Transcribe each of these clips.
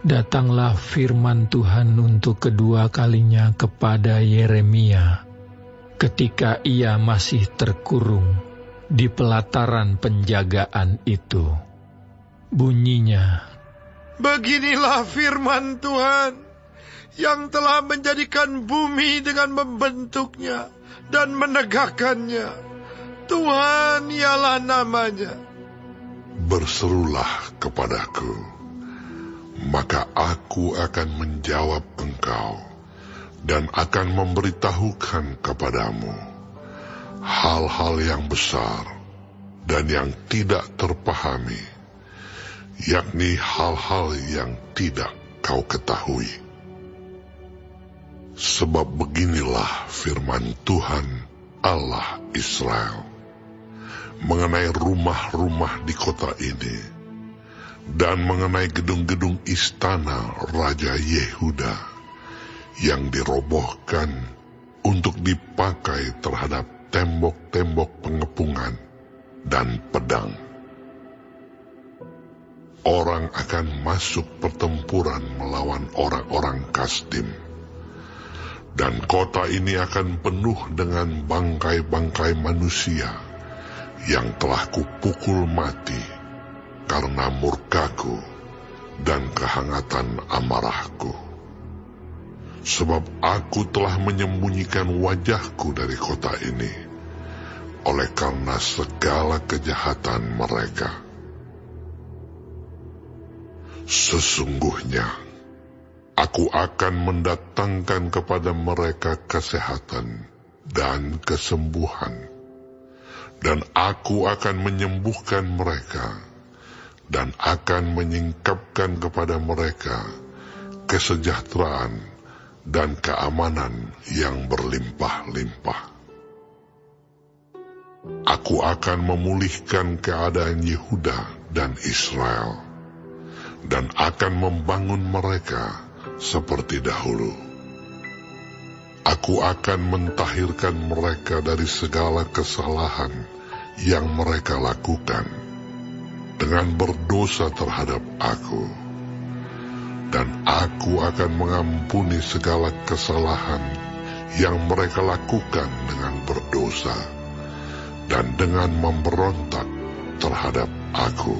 Datanglah firman Tuhan untuk kedua kalinya kepada Yeremia ketika ia masih terkurung di pelataran penjagaan itu. Bunyinya, "Beginilah firman Tuhan yang telah menjadikan bumi dengan membentuknya dan menegakkannya. Tuhan ialah namanya. Berserulah kepadaku, maka aku akan menjawab engkau dan akan memberitahukan kepadamu hal-hal yang besar dan yang tidak terpahami, yakni hal-hal yang tidak kau ketahui. Sebab beginilah firman Tuhan Allah Israel mengenai rumah-rumah di kota ini dan mengenai gedung-gedung istana Raja Yehuda yang dirobohkan untuk dipakai terhadap tembok-tembok pengepungan dan pedang. Orang akan masuk pertempuran melawan orang-orang Kasdim, dan kota ini akan penuh dengan bangkai-bangkai manusia yang telah kupukul mati karena murkaku dan kehangatan amarahku. Sebab aku telah menyembunyikan wajahku dari kota ini oleh karena segala kejahatan mereka. Sesungguhnya aku akan mendatangkan kepada mereka kesehatan dan kesembuhan, dan aku akan menyembuhkan mereka dan akan menyingkapkan kepada mereka kesejahteraan dan keamanan yang berlimpah-limpah. Aku akan memulihkan keadaan Yehuda dan Israel, dan akan membangun mereka seperti dahulu. Aku akan mentahirkan mereka dari segala kesalahan yang mereka lakukan dengan berdosa terhadap aku, dan aku akan mengampuni segala kesalahan yang mereka lakukan dengan berdosa dan dengan memberontak terhadap aku.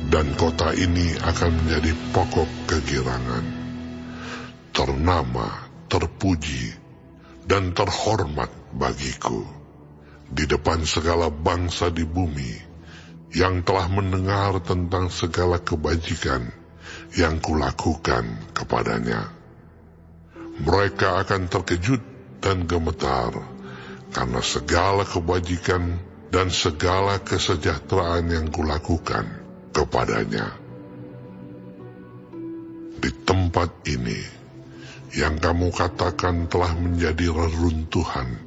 Dan kota ini akan menjadi pokok kegirangan, ternama, terpuji, dan terhormat bagiku di depan segala bangsa di bumi yang telah mendengar tentang segala kebajikan yang kulakukan kepadanya. Mereka akan terkejut dan gemetar karena segala kebajikan dan segala kesejahteraan yang kulakukan kepadanya. Di tempat ini yang kamu katakan telah menjadi reruntuhan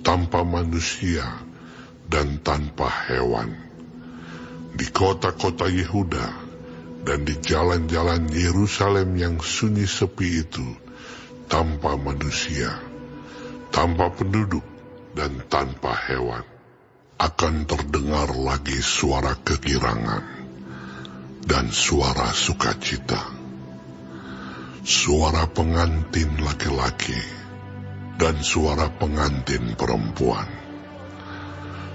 tanpa manusia dan tanpa hewan, di kota-kota Yehuda dan di jalan-jalan Yerusalem yang sunyi sepi itu, tanpa manusia, tanpa penduduk dan tanpa hewan, akan terdengar lagi suara kegirangan dan suara sukacita, suara pengantin laki-laki dan suara pengantin perempuan,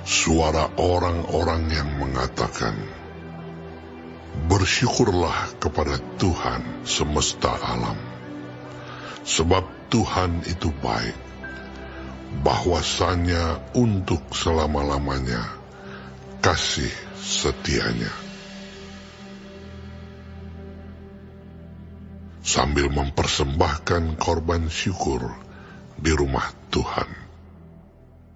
suara orang-orang yang mengatakan, "Bersyukurlah kepada Tuhan semesta alam, sebab Tuhan itu baik, bahwasanya untuk selama-lamanya kasih setianya." Sambil mempersembahkan korban syukur di rumah Tuhan.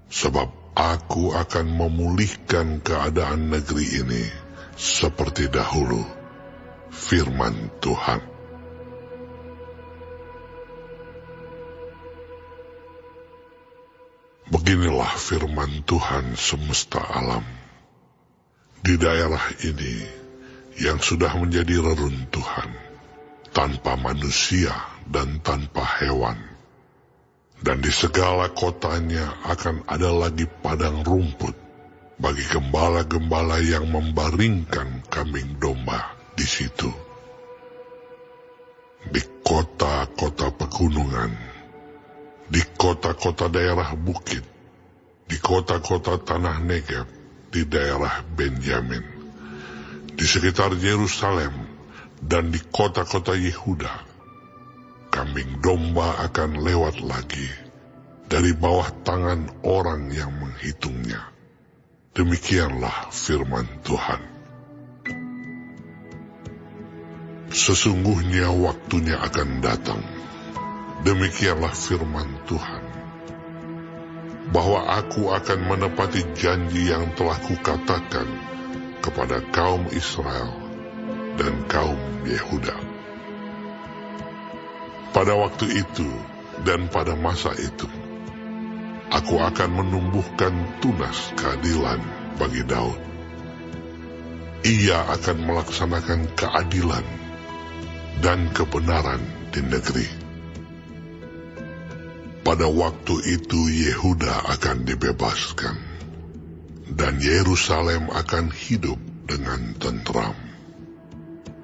Sebab aku akan memulihkan keadaan negeri ini seperti dahulu, firman Tuhan. Beginilah firman Tuhan semesta alam. Di daerah ini yang sudah menjadi reruntuhan, tanpa manusia dan tanpa hewan, dan di segala kotanya akan ada lagi padang rumput bagi gembala-gembala yang membaringkan kambing domba di situ. Di kota-kota pegunungan, di kota-kota daerah bukit, di kota-kota tanah Negeb, di daerah Benjamin, di sekitar Yerusalem, dan di kota-kota Yehuda, kambing domba akan lewat lagi dari bawah tangan orang yang menghitungnya. Demikianlah firman Tuhan. Sesungguhnya waktunya akan datang, demikianlah firman Tuhan, bahwa aku akan menepati janji yang telah kukatakan kepada kaum Israel dan kaum Yehuda. Pada waktu itu dan pada masa itu, aku akan menumbuhkan tunas keadilan bagi Daud. Ia akan melaksanakan keadilan dan kebenaran di negeri. Pada waktu itu Yehuda akan dibebaskan, dan Yerusalem akan hidup dengan tentram.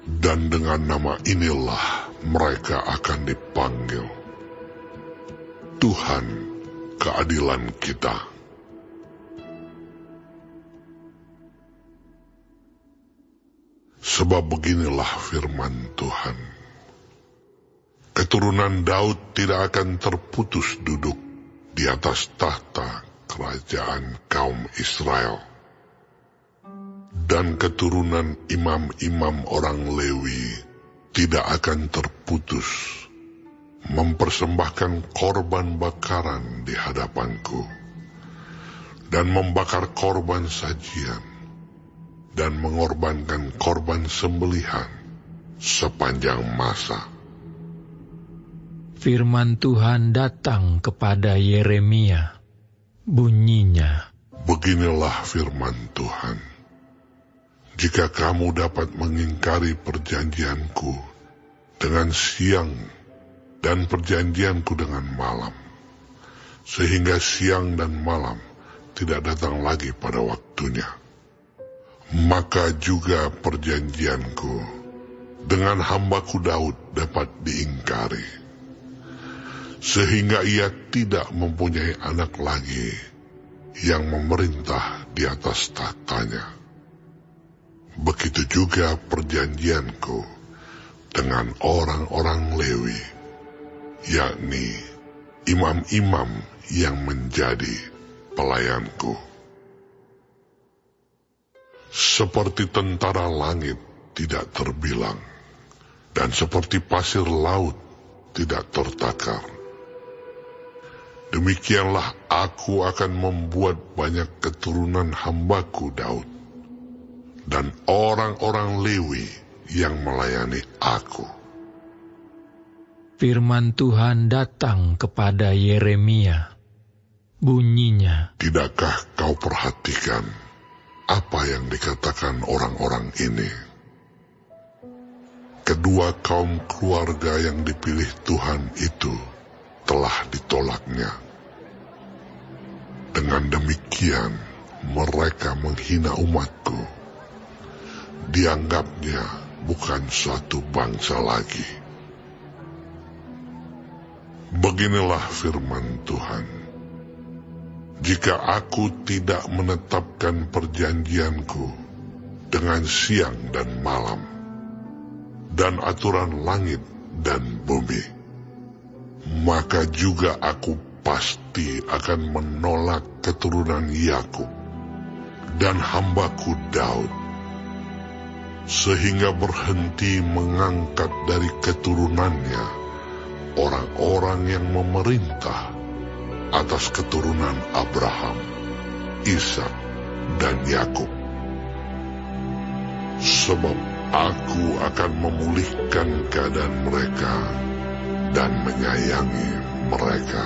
Dan dengan nama inilah mereka akan dipanggil, Tuhan keadilan kita. Sebab beginilah firman Tuhan, keturunan Daud tidak akan terputus duduk di atas tahta kerajaan kaum Israel, dan keturunan imam-imam orang Lewi tidak akan terputus mempersembahkan korban bakaran di hadapanku, dan membakar korban sajian, dan mengorbankan korban sembelihan sepanjang masa. Firman Tuhan datang kepada Yeremia. Bunyinya, beginilah firman Tuhan, jika kamu dapat mengingkari perjanjianku dengan siang dan perjanjianku dengan malam, sehingga siang dan malam tidak datang lagi pada waktunya, maka juga perjanjianku dengan hambaku Daud dapat diingkari, sehingga ia tidak mempunyai anak lagi yang memerintah di atas tahtanya. Begitu juga perjanjianku dengan orang-orang Lewi, yakni imam-imam yang menjadi pelayanku. Seperti tentara langit tidak terbilang, dan seperti pasir laut tidak tertakar, demikianlah aku akan membuat banyak keturunan hambaku Daud, dan orang-orang Lewi yang melayani aku. firman Tuhan datang kepada Yeremia. Bunyinya, tidakkah kau perhatikan apa yang dikatakan orang-orang ini? Kedua kaum keluarga yang dipilih Tuhan itu telah ditolaknya. Dengan demikian mereka menghina umatku. Dianggapnya bukan suatu bangsa lagi. Beginilah firman Tuhan, jika aku tidak menetapkan perjanjianku dengan siang dan malam, dan aturan langit dan bumi, maka juga aku pasti akan menolak keturunan Yakub dan hambaku Daud, sehingga berhenti mengangkat dari keturunannya orang-orang yang memerintah atas keturunan Abraham, Ishak, dan Yakub. Sebab aku akan memulihkan keadaan mereka dan menyayangi mereka.